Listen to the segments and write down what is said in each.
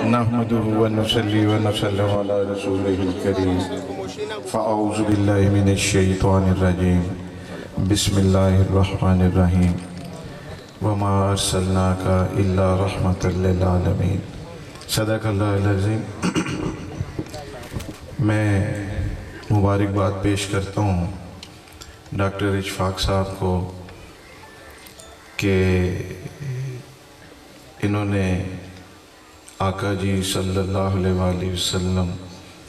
نحمده ونصلي ونسلم على رسوله الكريم فأعوذ بالله من الشيطان الرجيم بسم الله الرحمن الرحيم وما أرسلناك إلا رحمة للعالمين صدق اللہ العظیم۔ میں مبارکباد پیش کرتا ہوں ڈاکٹر اشفاق صاحب کو کہ انہوں نے آقا جی صلی اللہ علیہ وآلہ وسلم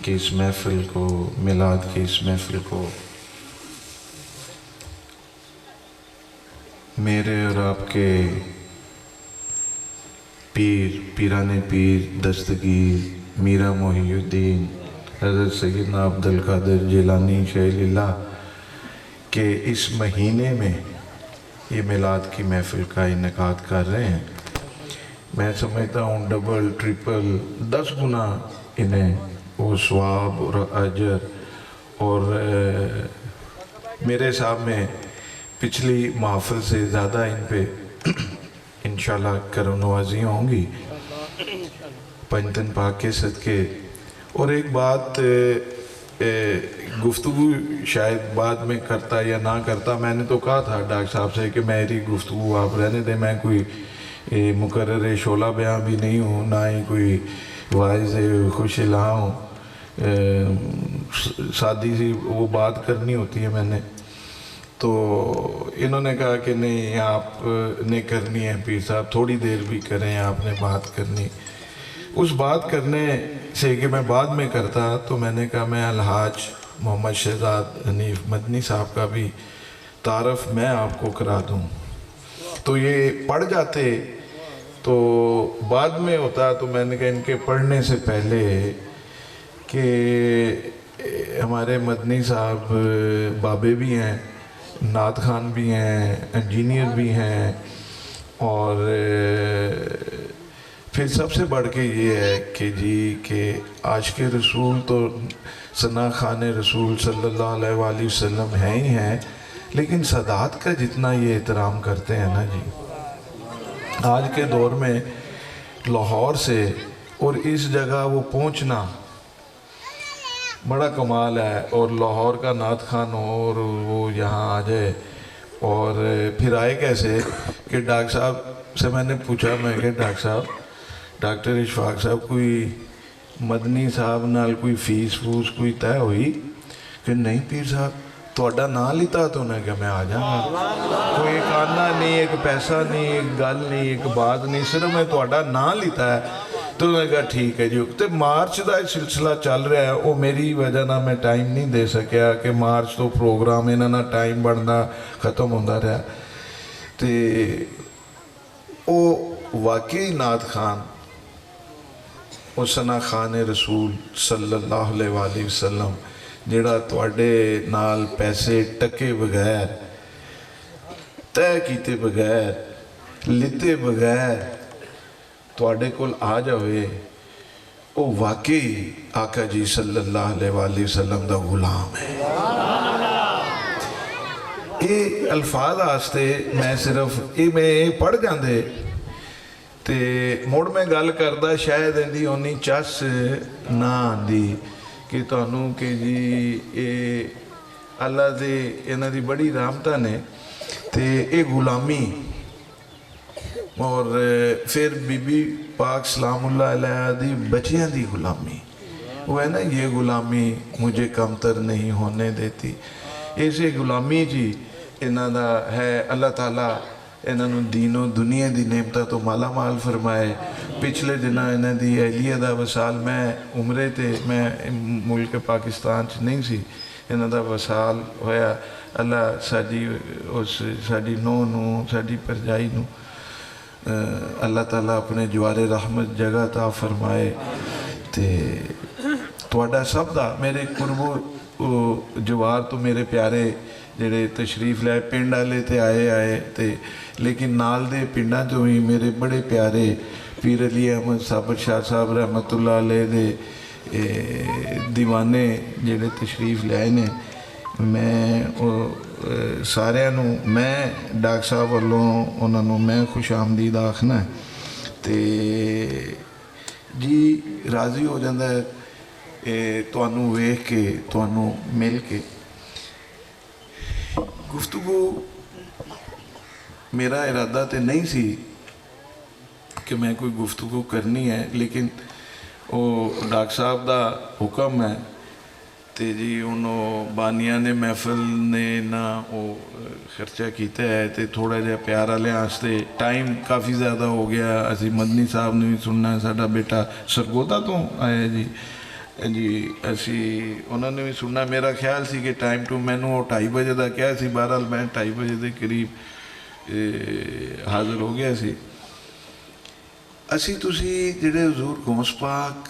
کی اس محفل کو، میلاد کی اس محفل کو میرے اور آپ کے پیران پیر دستگیر میرا محی الدین حضرت سیدنا عبدالقادر جیلانی شیخ اللہ کے اس مہینے میں یہ میلاد کی محفل کا انعقاد کر رہے ہیں۔ میں سمجھتا ہوں ڈبل ٹرپل 10 گنا انہیں وہ ثواب اور اجر، اور میرے حساب میں پچھلی محفل سے زیادہ ان پہ انشاءاللہ کرم نوازیاں ہوں گی پنجتن پاک کے صدقے۔ اور ایک بات گفتگو شاید بعد میں کرتا یا نہ کرتا، میں نے تو کہا تھا ڈاکٹر صاحب سے کہ میری گفتگو آپ رہنے دیں، میں کوئی مقرر شعلہ بیاں بھی نہیں ہوں، نہ ہی کوئی واعظ خوش الہاں ہوں، سادی سی وہ بات کرنی ہوتی ہے میں نے۔ تو انہوں نے کہا کہ نہیں آپ نے کرنی ہے پیر صاحب، تھوڑی دیر بھی کریں، آپ نے بات کرنی۔ اس بات کرنے سے کہ میں بعد میں کرتا تو میں نے کہا میں الحاج محمد شہزاد حنیف مدنی صاحب کا بھی تعارف میں آپ کو کرا دوں، تو یہ پڑھ جاتے تو بعد میں ہوتا۔ تو میں نے کہا ان کے پڑھنے سے پہلے کہ ہمارے مدنی صاحب بابے بھی ہیں، نعت خان بھی ہیں، انجینئر بھی ہیں، اور پھر سب سے بڑھ کے یہ ہے کہ جی کہ عاشق رسول تو ثنا خان رسول صلی اللہ علیہ وآلہ وسلم ہیں ہی ہیں، لیکن سادات کا جتنا یہ احترام کرتے ہیں نا جی، آج کے دور میں لاہور سے اور اس جگہ وہ پہنچنا بڑا کمال ہے، اور لاہور کا نعت خان ہو اور وہ یہاں آ جائے۔ اور پھر آئے کیسے کہ ڈاکٹر صاحب سے میں نے پوچھا، میں کہ ڈاکٹر صاحب، ڈاکٹر اشفاق صاحب کوئی مدنی صاحب نال کوئی فیس فوس کوئی طے ہوئی؟ کہ نہیں پیر صاحب تھوڑا نام لیتا تو نے کہ میں آ جاؤں، کوئی ایک آنا نہیں، ایک پیسہ نہیں، ایک گل نہیں، ایک بات نہیں، صرف میں تھوڑا نام لیتا ہے۔ تو میں کہا ٹھیک ہے جی۔ تو مارچ دا سلسلہ چل رہا ہے، وہ میری وجہ نہ میں ٹائم نہیں دے سکیا کہ مارچ تو پروگرام انہاں نہ ٹائم بننا ختم ہوندہ رہا۔ تو وہ واقعی نعت خان، وہ ثنا خان رسول صلی اللہ علیہ وآلہ وسلم جڑا تواڈے نال پیسے ٹکے بغیر، طے کیتے بغیر، لیتے بغیر تواڈے کول آ جاوے، وہ واقعی آقا جی صلی اللہ علیہ وآلہ وسلم دا غلام ہے۔ یہ الفاظ آستے میں صرف میں پڑھ جاندے تے موڑ میں گل کردہ شاید اندی ہونی چس نہ آندی کہ تانوں کہ جی اللہ دے انہاں دی بڑی رحمتہ نے تے اے غلامی، اور پھر بی بی پاک سلام اللہ علیہ دی بچیاں دی غلامی، وہ ہے نا یہ غلامی مجھے کمتر نہیں ہونے دیتی، ایسے غلامی جی انہاں دا ہے۔ اللہ تعالیٰ انہاں نو دین و دنیا دی نعمتہ تو مالا مال فرمائے۔ پچھلے دنہ انہاں دی اہلیہ دا وصال، میں عمرے تے میں ملک پاکستان چ نہیں سی، انہاں دا وصال ہویا۔ اللہ ساڈی نو نو ساڈی پرجائی نو اللہ تعالیٰ اپنے جوار رحمت جگہ عطا فرمائے۔ تواڈا سب دا میرے قرب و جوار تو میرے پیارے جڑے تشریف لائے پنڈ والے تے آئے تے، لیکن نال دے پنڈاں جو ہی میرے بڑے پیارے پیر علی احمد صابر شاہ صاحب رحمت اللہ علیہ دے دیوانے جڑے تشریف لائے نے، میں سارے نو میں ڈاکٹر صاحب والوں انہوں میں خوش آمدید آخنا ہے۔ تے ਜੀ ਰਾਜ਼ੀ ਹੋ ਜਾਂਦਾ ਹੈ ਤੁਹਾਨੂੰ ਵੇਖ ਕੇ, ਤੁਹਾਨੂੰ ਮਿਲ ਕੇ। ਗੁਫ਼ਤਗੂ ਮੇਰਾ ਇਰਾਦਾ ਤੇ ਨਹੀਂ ਸੀ ਕਿ ਮੈਂ ਕੋਈ ਗੁਫ਼ਤਗੂ ਕਰਨੀ ਹੈ, ਲੇਕਿਨ ਉਹ ਡਾਕਟਰ ਸਾਹਿਬ ਦਾ ਹੁਕਮ ਹੈ ਤੇ ਜੀ ਹੁਣ ਉਹ ਬਾਨੀਆਂ ਨੇ, ਮਹਿਫਲ ਨੇ ਨਾ ਉਹ ਖਰਚਾ ਕੀਤਾ ਹੈ ਤੇ ਥੋੜ੍ਹਾ ਜਿਹਾ ਪਿਆਰ ਵਾਲਿਆਂ ਵਾਸਤੇ ਟਾਈਮ ਕਾਫੀ ਜ਼ਿਆਦਾ ਹੋ ਗਿਆ। ਅਸੀਂ ਮਦਨੀ ਸਾਹਿਬ ਨੂੰ ਵੀ ਸੁਣਨਾ, ਸਾਡਾ ਬੇਟਾ ਸਰਗੋਦਾ ਤੋਂ ਆਇਆ ਜੀ ਅਸੀਂ ਉਹਨਾਂ ਨੇ ਵੀ ਸੁਣਨਾ। ਮੇਰਾ ਖਿਆਲ ਸੀ ਕਿ ਟਾਈਮ ਟੂ, ਮੈਨੂੰ ਉਹ 2:30 ਵਜੇ ਦਾ ਕਿਹਾ ਸੀ, ਬਹਰਹਾਲ ਮੈਂ 2:30 ਵਜੇ ਦੇ ਕਰੀਬ ਹਾਜ਼ਰ ਹੋ ਗਿਆ ਸੀ। ਅਸੀਂ ਤੁਸੀਂ ਜਿਹੜੇ ਹਜ਼ੂਰ ਗੌਸ ਪਾਕ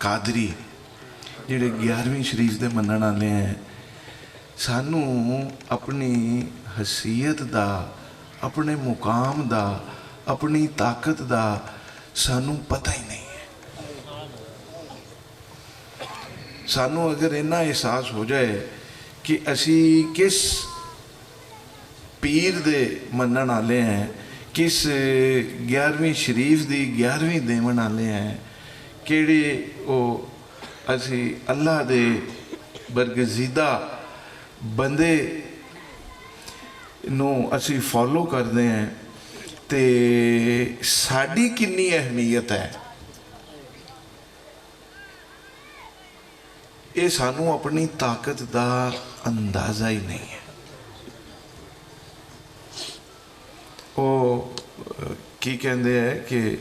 ਕਾਦਰੀ ਜਿਹੜੇ 11ਵੀਂ ਸ਼ਰੀਫ ਦੇ ਮੰਨਣ ਵਾਲੇ ਹੈ, ਸਾਨੂੰ ਆਪਣੀ ਹਸੀਅਤ ਦਾ, ਆਪਣੇ ਮੁਕਾਮ ਦਾ, ਆਪਣੀ ਤਾਕਤ ਦਾ ਸਾਨੂੰ ਪਤਾ ਹੀ ਨਹੀਂ ਹੈ। ਸਾਨੂੰ ਅਗਰ ਇੰਨਾ ਅਹਿਸਾਸ ਹੋ ਜਾਏ ਕਿ ਅਸੀਂ ਕਿਸ ਪੀਰ ਦੇ ਮੰਨਣ ਵਾਲੇ ਹੈ, ਕਿਸ 11ਵੀਂ ਸ਼ਰੀਫ ਦੀ 11ਵੀਂ ਦੇਵਣ ਵਾਲੇ ਹੈ, ਕਿਹੜੇ ਉਹ ਅਸੀਂ ਅੱਲਾ ਦੇ ਬਰਗਜ਼ੀਦਾ ਬੰਦੇ ਨੂੰ ਅਸੀਂ ਫੋਲੋ ਕਰਦੇ ਹਾਂ, ਤੇ ਸਾਡੀ ਕਿੰਨੀ ਅਹਿਮੀਅਤ ਹੈ ਇਹ ਸਾਨੂੰ ਆਪਣੀ ਤਾਕਤ ਦਾ ਅੰਦਾਜ਼ਾ ਹੀ ਨਹੀਂ ਹੈ। ਉਹ ਕੀ ਕਹਿੰਦੇ ਹੈ ਕਿ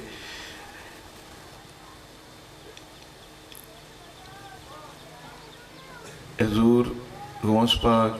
ਹਜ਼ੂਰ ਗੌਸ ਪਾਕ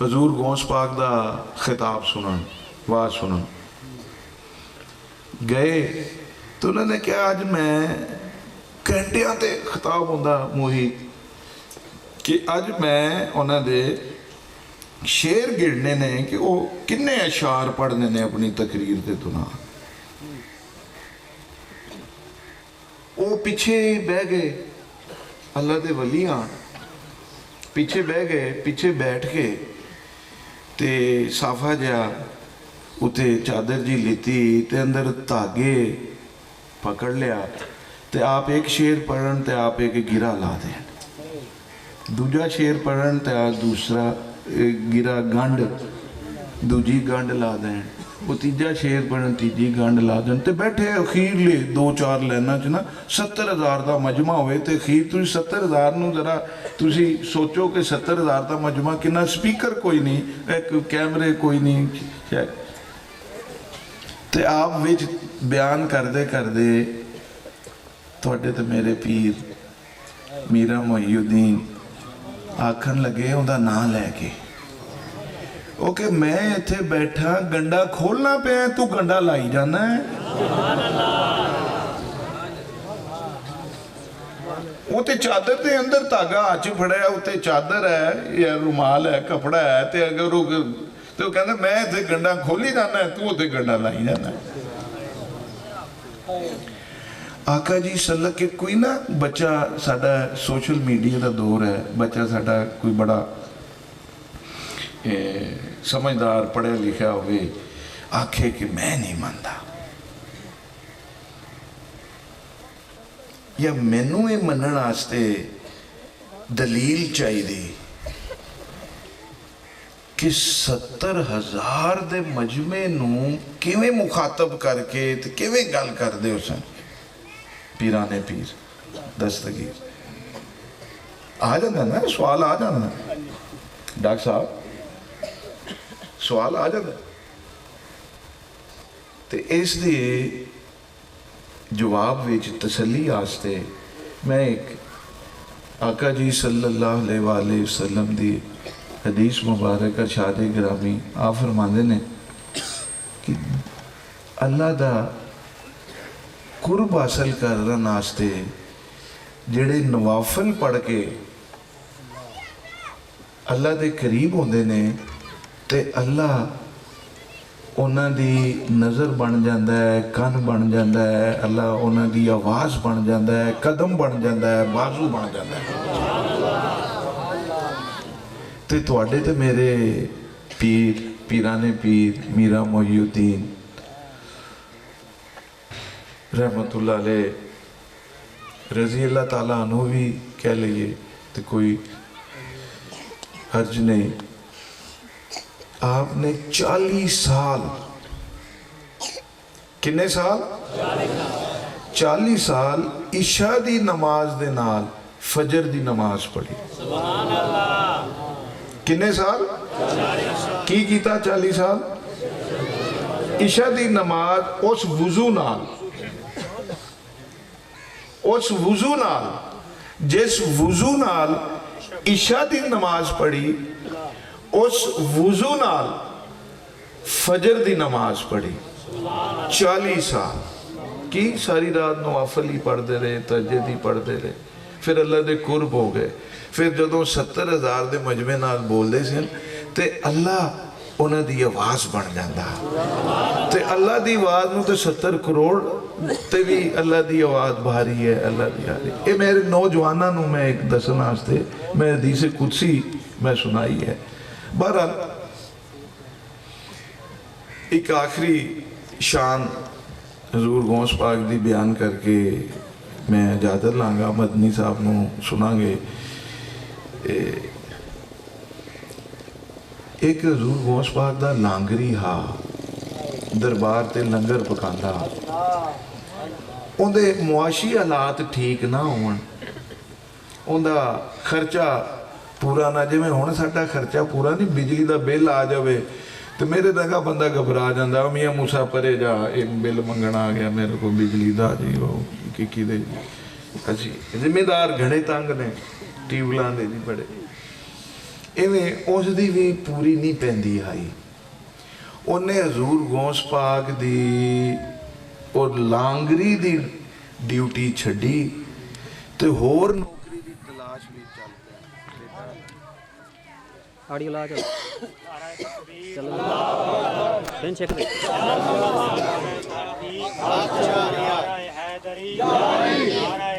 حضور غوث پاک دا خطاب سنن واز سنن گئے تو انہوں نے کہا آج میں گھنٹیاں تے خطاب ہوندا موہی کہ اج میں انہوں دے شعر گڑنے نے کہ وہ کنے اشعار پڑھنے نے اپنی تقریر دے دنیا وہ پیچھے بہ گئے اللہ دے ولی آن پیچھے بہ گئے پیچھے بیٹھ کے تے صافہ جا اتے چادر جی لیتی تے اندر تاگے پکڑ لیا تے آپ ایک شعر پڑھن تے آپ ایک گرا لا دیں دوجا شعر پڑھن تے آپ دوسرا گرا گنڈ دوجی گنڈ لا دیں وہ تیجا شعر پڑھن تیجی گنڈ لا دیں تے بیٹھے اخیر لے 2-4 لینا چنا 70,000 دا مجمع ہوئے تے اخیر تُسی 70,000 نو ذرا تُسی سوچو کہ 70,000 دا مجمع کنا سپیکر کوئی نہیں ایک کیمرے کوئی نہیں تے آپ وچ بیان کر دے تھوڑے تے میرے پیر میرا محی الدین آکھن لگے ہوں دا نا لے کے اوکے میں ایتھے بیٹھا گنڈا کھولنا پہ ہے تو گنڈا لائی جانا ہے وہ تے چادر تے اندر تاگا آچ پھڑا ہے وہ تے چادر ہے یا رومال ہے کپڑا ہے تے اگر وہ تو کہنا میں ایتھے گنڈا کھولی جانا ہے تو تے گنڈا لائی جانا ہے آقا جی صلی اللہ کے کوئی نا بچہ ساڑھا سوشل میڈیا دا دور ہے بچہ ساڑھا کوئی بڑا سمجھدار پڑھے لکھا ہوئے آکھے کہ میں نہیں مانتا یا مینوں اے منن آستے دلیل چاہی دی کہ 70,000 دے مجمع نو کیویں مخاطب کر کے کیویں گل کر دے اسن پیرانے پیر دستگیر آ جانا نا سوال آ جانا ڈاکٹر صاحب سوال آ جانا تے اس لیے جواب ویچ تسلی آستے میں ایک آقا جی صلی اللہ علیہ وآلہ وسلم دی حدیث مبارک ارشاد گرامی آپ فرماندے نے کہ اللہ دا قرب حاصل کر رہا ناستے جڑے نوافل پڑھ کے اللہ دے قریب ہوندے نے تے اللہ انہاں دی نظر بن جاندہ ہے کان بن جاندہ ہے اللہ انہاں دی آواز بن جاندہ ہے قدم بن جاندہ ہے بازو بن جاندہ ہے تے تواڈے تے میرے پیرانے پیر میرا محی الدین رحمت اللہ علیہ رضی اللہ تعالیٰ عنہ بھی کہہ لئیے تو کوئی حرج نہیں آپ نے 40 سال کنے سال 40 سال عشاء دی نماز دے نال فجر دی نماز پڑھی سبحان اللہ کنے سال کی کیتا 40 سال عشاء دی نماز اس وضو نال جس وضو نال عشاء دی نماز پڑھی اس وضو نال فجر دی نماز پڑھی 40 سال کی ساری رات نوافل ہی پڑھ دے رہے تہجد ہی پڑھ دے رہے پھر اللہ دے قرب ہو گئے پھر جدوں 70,000 دے مجمع نال بول دے سن تے اللہ انہاں دی آواز بن جاندہ تے اللہ دی آواز نو تے 70 کروڑ تے بھی اللہ دی آواز بھاری ہے اللہ دی آواز اے میرے نوجوانہ نو میں ایک دسن آستے میں حدیث قدسی میں سنائی ہے بہرحال ایک آخری شان حضور غوث پاک دی بیان کر کے میں اجازت لانگا مدنی صاحب نو سنا گے ایک حضور غوث پاک دا لانگری ہا دربار تے لنگر پکاندا ان دے معاشی حالات ٹھیک نہ ہون ان دا خرچہ پورا نہ جے میں ہونے ساڑھا خرچہ پورا نہیں بجلی دا بل آ جاوے تو میرے دگا بندہ گھبرا جاندہ میاں موسیٰ پرے جا ایک بل منگنا آ گیا میرے کو بجلی دا جی وہ کی دے جی ذمہ دار گھڑے تانگ نے ٹیولان دے جی بڑے ਇਵੇਂ ਉਸ ਦੀ ਵੀ ਪੂਰੀ ਨਹੀਂ ਪੈਂਦੀ ਆਈ। ਉਹਨੇ ਹਜ਼ੂਰ ਗੌਸ ਪਾਕ ਦੀ ਉਹ ਲਾਂਗਰੀ ਦੀ ਡਿਊਟੀ ਛੱਡੀ ਤੇ ਹੋਰ ਨੌਕਰੀ ਦੀ ਤਲਾਸ਼ ਵਿੱਚ ਚੱਲ ਪਿਆ। ਆਡੀਓ ਲਾ ਚੱਲ ਬੈਨ ਚੈੱਕ ਦੇ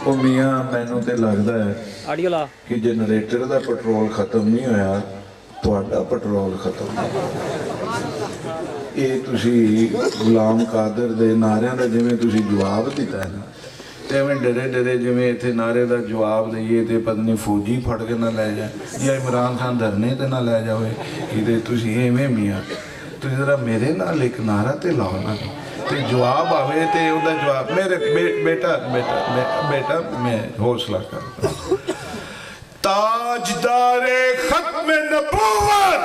ਉਹ ਮੀਆਂ ਮੈਨੂੰ ਤੇ ਲੱਗਦਾ ਹੈ ਆਡੀਓ ਲਾ ਕਿ ਜਨਰੇਟਰ ਦਾ ਪੈਟਰੋਲ ਖਤਮ ਨਹੀਂ ਹੋਇਆ, ਤੁਹਾਡਾ ਪੈਟਰੋਲ ਖਤਮ ਹੈ। ਇਹ ਤੁਸੀਂ ਗੁਲਾਮ ਕਾਦਰ ਦੇ ਨਾਰਿਆਂ ਦਾ ਜਿਵੇਂ ਤੁਸੀਂ ਜਵਾਬ ਦਿੱਤਾ ਨਾ, ਤੇ ਐਵੇਂ ਡਰੇ ਡਰੇ ਜਿਵੇਂ ਇੱਥੇ ਨਾਰੇ ਦਾ ਜਵਾਬ ਦਈਏ ਤੇ ਪਤਾ ਨਹੀਂ ਫੌਜੀ ਫੜ ਕੇ ਨਾ ਲੈ ਜਾ ਜਾਂ ਇਮਰਾਨ ਖਾਨ ਧਰਨੇ ਤੇ ਨਾ ਲੈ ਜਾਵੇ ਕਿਤੇ। ਤੁਸੀਂ ਐਵੇਂ ਮੀਆਂ ਤੁਸੀਂ ਜ਼ਰਾ ਮੇਰੇ ਨਾਲ ਇੱਕ ਨਾਰਾ ਤੇ ਲਾਓ ਨਾ, ਤੇ ਜਵਾਬ ਆਵੇ ਤੇ ਉਹਦਾ ਜਵਾਬ ਮੇਰੇ ਬੇਟਾ ਬੇਟਾ ਬੇਟਾ ਮੈਂ ਹੌਸਲਾ ਕਰ। ਤਾਜਦਾਰੇ ਖਤਮ ਨਬੂਵਤ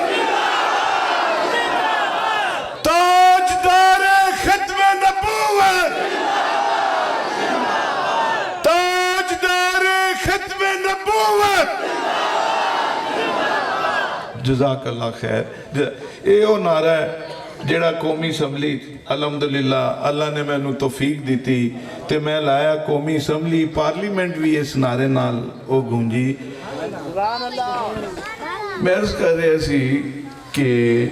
ਤਾਜਦਾਰੇ ਖਤਮ ਨਬੂਵਤ ਤਾਜਦਾਰੇ ਖਤਮ ਨਬੂਵਤ। ਜਜ਼ਾਕ ਅੱਲਾ ਖੈਰ। ਇਹ ਉਹ ਨਾਰਾ ਹੈ ਜਿਹੜਾ ਕੌਮੀ ਅਸੈਂਬਲੀ ਅਲਹਮਦੁਲਿਲਾ ਅੱਲਾ ਨੇ ਮੈਨੂੰ ਤੌਫੀਕ ਦਿੱਤੀ ਤੇ ਮੈਂ ਲਾਇਆ ਕੌਮੀ ਅਸੈਂਬਲੀ ਪਾਰਲੀਮੈਂਟ ਵੀ ਇਸ ਨਾਰੇ ਨਾਲ ਉਹ ਗੂੰਜੀ। ਮੈਂ ਅਰਜ਼ ਕਰ ਰਿਹਾ ਸੀ ਕਿ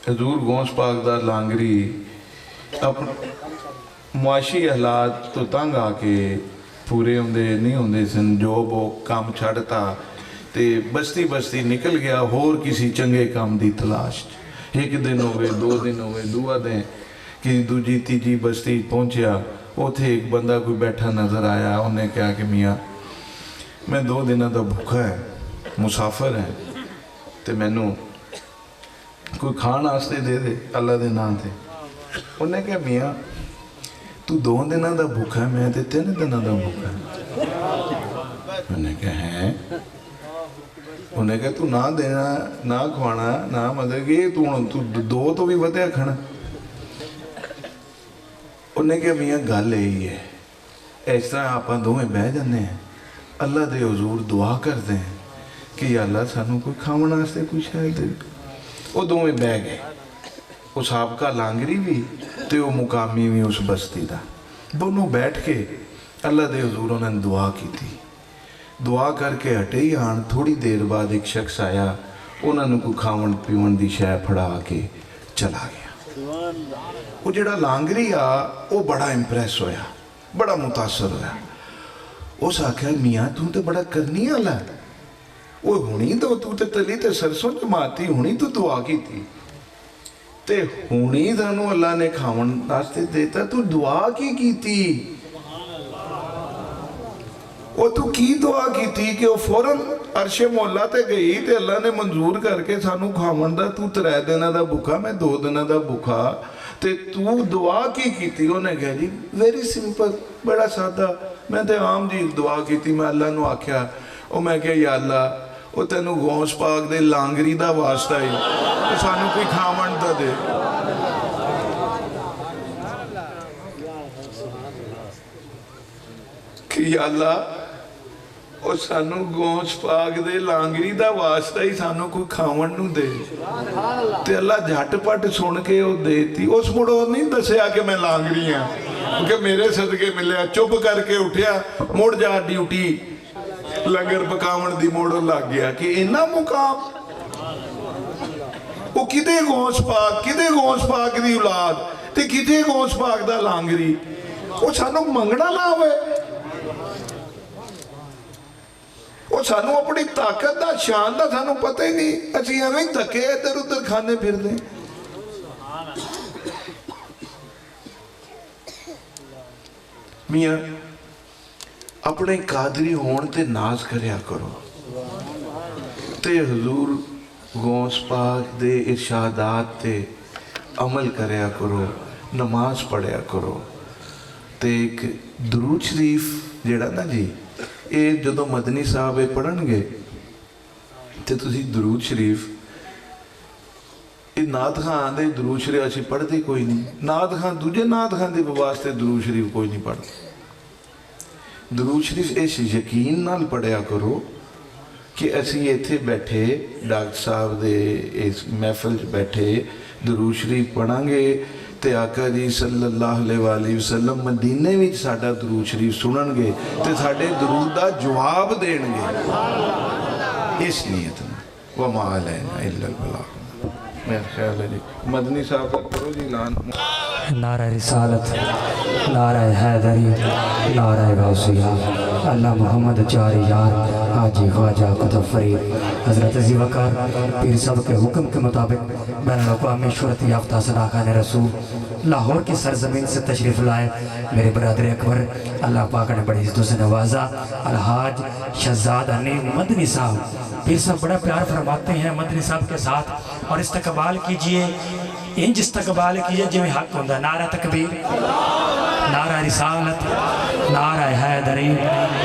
ਹਜ਼ੂਰ ਗੌਸ ਪਾਕ ਦਾ ਲਾਂਗਰੀ ਆਪਣੇ ਮੁਆਸ਼ੀ ਹਾਲਾਤ ਤੋਂ ਤੰਗ ਆ ਕੇ ਪੂਰੇ ਹੁੰਦੇ ਨਹੀਂ ਹੁੰਦੇ ਸਨ, ਜੋਬ ਉਹ ਕੰਮ ਛੱਡਤਾ ਤੇ ਬਸਤੀ ਬਸਤੀ ਨਿਕਲ ਗਿਆ ਹੋਰ ਕਿਸੇ ਚੰਗੇ ਕੰਮ ਦੀ ਤਲਾਸ਼। ਇੱਕ ਦਿਨ ਹੋਵੇ, 2 ਦਿਨ ਹੋਵੇ, ਦੂਆ ਦਿਨ ਕਿ ਦੂਜੀ ਤੀਜੀ ਬਸਤੀ ਪਹੁੰਚਿਆ। ਉੱਥੇ ਇੱਕ ਬੰਦਾ ਕੋਈ ਬੈਠਾ ਨਜ਼ਰ ਆਇਆ। ਉਹਨੇ ਕਿਹਾ ਕਿ ਮੀਆਂ ਮੈਂ 2 ਦਿਨਾਂ ਦਾ ਭੁੱਖਾ ਹੈ, ਮੁਸਾਫਰ ਹੈ, ਤੇ ਮੈਨੂੰ ਕੋਈ ਖਾਣ ਵਾਸਤੇ ਦੇ ਦੇ ਅੱਲਾ ਦੇ ਨਾਂ ਤੇ। ਉਹਨੇ ਕਿਹਾ ਮੀਆਂ ਤੂੰ 2 ਦਿਨਾਂ ਦਾ ਭੁੱਖਾ ਹੈ, ਮੈਂ ਤੇ 3 ਦਿਨਾਂ ਦਾ ਭੁੱਖਾ। ਉਹਨੇ ਕਿਹਾ ਹੈ। ਉਹਨੇ ਕਿਹਾ ਤੂੰ ਨਾ ਦੇਣਾ ਨਾ ਖਵਾਣਾ ਨਾ ਮਤਲਬ ਕਿ ਤੂੰ ਹੁਣ ਤੂੰ 2 ਤੋਂ ਵੀ ਵਧਿਆ ਖਾਣਾ। ਉਹਨੇ ਕਿਹਾ ਮੀਆਂ ਗੱਲ ਇਹੀ ਹੈ, ਇਸ ਤਰ੍ਹਾਂ ਆਪਾਂ ਦੋਵੇਂ ਬਹਿ ਜਾਂਦੇ ਹਾਂ, ਅੱਲਾ ਦੇ ਹਜ਼ੂਰ ਦੁਆ ਕਰਦੇ ਹਾਂ ਕਿ ਅੱਲਾ ਸਾਨੂੰ ਕੋਈ ਖਾਣ ਵਾਸਤੇ ਕੋਈ ਸ਼ੈ ਦੇ। ਉਹ ਦੋਵੇਂ ਬਹਿ ਗਏ, ਉਹ ਸਾਬਕਾ ਲਾਂਗਰੀ ਵੀ ਤੇ ਉਹ ਮੁਕਾਮੀ ਵੀ ਉਸ ਬਸਤੀ ਦਾ। ਦੋਨੋਂ ਬੈਠ ਕੇ ਅੱਲਾ ਦੇ ਹਜ਼ੂਰ ਉਹਨਾਂ ਨੇ ਦੁਆ ਕੀਤੀ। ਦੁਆ ਕਰਕੇ ਹਟੇ ਹੀ ਆਣ, ਥੋੜੀ ਦੇਰ ਬਾਅਦ ਇੱਕ ਸ਼ਖਸ ਆਇਆ, ਉਹਨਾਂ ਨੂੰ ਕੋਈ ਖਾਣ ਪੀਣ ਦੀ ਸ਼ੈ ਫੜਾ ਕੇ ਚਲਾ ਗਿਆ। ਉਹ ਜਿਹੜਾ ਲਾਂਗਰੀ ਆ ਉਹ ਬੜਾ ਇੰਪ੍ਰੈਸ ਹੋਇਆ, ਬੜਾ ਮੁਤਾਸਰ ਹੋਇਆ। ਉਸ ਆਖਿਆ ਮੀਆਂ ਤੂੰ ਤੇ ਬੜਾ ਕਰਨੀ ਵਾਲਾ, ਉਹ ਹੁਣੀ ਤਾਂ ਤੂੰ ਤੇ ਤਲੀ ਤੇ ਸਰਸੋਂ ਜਮਾਤੀ, ਹੁਣੀ ਤੂੰ ਦੁਆ ਕੀਤੀ ਤੇ ਹੁਣੀ ਤੁਹਾਨੂੰ ਅੱਲਾ ਨੇ ਖਾਣ ਵਾਸਤੇ ਦੇਤਾ, ਤੂੰ ਦੁਆ ਕੀ ਕੀਤੀ? ਉਹ ਤੂੰ ਕੀ ਦੁਆ ਕੀਤੀ ਕਿ ਉਹ ਫੌਰਨ ਅਰਸ਼ੇ ਮੌਲਾ ਤੇ ਗਈ ਤੇ ਅੱਲਾ ਨੇ ਮਨਜ਼ੂਰ ਕਰਕੇ ਸਾਨੂੰ ਖਾਵਣ ਦਾ, ਤੂੰ 3 ਦਿਨਾਂ ਦਾ ਭੁੱਖਾ, ਮੈਂ 2 ਦਿਨਾਂ ਦਾ ਭੁੱਖਾ, ਤੇ ਤੂੰ ਦੁਆ ਕੀ ਕੀਤੀ? ਉਹਨੇ ਕਿਹਾ ਜੀ ਵੈਰੀ ਸਿੰਪਲ, ਬੜਾ ਸਾਦਾ, ਮੈਂ ਤੇ ਆਮ ਜੀ ਦੁਆ ਕੀਤੀ। ਮੈਂ ਅੱਲਾ ਨੂੰ ਆਖਿਆ, ਉਹ ਮੈਂ ਕਿਹਾ ਯਾ ਅੱਲਾ ਉਹ ਤੈਨੂੰ ਗੌਸ ਪਾਕ ਦੇ ਲਾਂਗਰੀ ਦਾ ਵਾਸਤਾ ਹੀ, ਸਾਨੂੰ ਕੋਈ ਖਾਵਣ ਦਾ ਦੇ। ਕਿ ਯਾ ਅੱਲਾ ਉਹ ਸਾਨੂੰ ਗੌਸ ਪਾਕ ਦੇ ਲਾਂਗਰੀ ਦਾ ਵਾਸਤਾ ਹੀ ਸਾਨੂੰ ਕੋਈ ਖਾਵਣ ਨੂੰ ਦੇ। ਤੇ ਅੱਲਾ ਝਟਪਟ ਸੁਣ ਕੇ ਉਹ ਦੇਤੀ। ਉਸ ਮੁੜ ਉਹ ਨਹੀਂ ਦੱਸਿਆ ਕਿ ਮੈਂ ਲਾਂਗਰੀ ਹਾਂ, ਕਿਉਂਕਿ ਮੇਰੇ ਸਦਕੇ ਮਿਲਿਆ। ਚੁੱਪ ਕਰਕੇ ਉੱਠਿਆ, ਮੁੜ ਜਾ ਡਿਊਟੀ ਲੰਗਰ ਪਕਾਉਣ ਦੀ ਮੋੜ ਲੱਗ ਗਿਆ। ਕਿ ਇੰਨਾ ਮੁਕਾਮ ਉਹ ਕਿਤੇ ਗੌਸ ਪਾਕ ਦੀ ਔਲਾਦ ਤੇ ਕਿਤੇ ਗੌਸ ਪਾਕ ਦਾ ਲਾਂਗਰੀ। ਉਹ ਸਾਨੂੰ ਮੰਗਣਾ ਨਾ ਹੋਵੇ, وہ سانو اپنی طاقت دا شان دا سانو پتہ ہی نہیں، اسی ہمیں دھکے ادھر ادھر کھانے پھر دیں۔ میاں اپنے قادری ہون تے ناز کریا کرو، تے حضور غوث پاک دے ارشادات تے عمل کریا کرو، نماز پڑھیا کرو۔ تے ایک درود شریف جیڑا نا جی، اے جدو مدنی صاحب پڑھن گے تے تسی درود شریف، نعت خان دے درود شریف اسی پڑھ دے کوئی نہیں، نعت خان دوجے نعت خان دے واسطے درود شریف کوئی نہیں پڑھ۔ درود شریف اس یقین نال پڑھیا کرو کہ اسی ایتھے بیٹھے ڈاکٹر صاحب دے اس محفل بیٹھے درود شریف پڑھاں گے تے آقا جی صلی اللہ علیہ وآلہ وسلم مدینے وچ ساڈا درود شریف سنن گے تے ساڈے درود دا جواب دین گے، اس نیت میں۔ وما علینا الا البلاغ۔ میرا خیال ہے جی مدنی صاحب کا کرو جی اعلان۔ نعرہ رسالت، نعرہ حیدری، نعرہ غوثیہ، اللہ محمد چار یار، حاجی خواجہ قطب فرید حضرت ذی وقار پیر صاحب کے حکم کے مطابق بین الاقوامی شہرت یافتہ ثنا خان رسول لاہور کی سرزمین سے تشریف لائے میرے برادر اکبر، اللہ پاک نے بڑی عزتوں سے نوازا، الحاج شہزاد حنیف مدنی صاحب۔ پیر صاحب بڑا پیار فرماتے ہیں مدنی صاحب کے ساتھ، اور استقبال کیجئے، انج استقبال کیجئے جو حق ہوندہ۔ نعرہ تکبیر، نعرہ رسالت، نعرہ حیدری،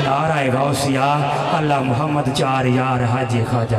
نعرہ غوثیہ، اللہ محمد چار یار، حاجی خواجہ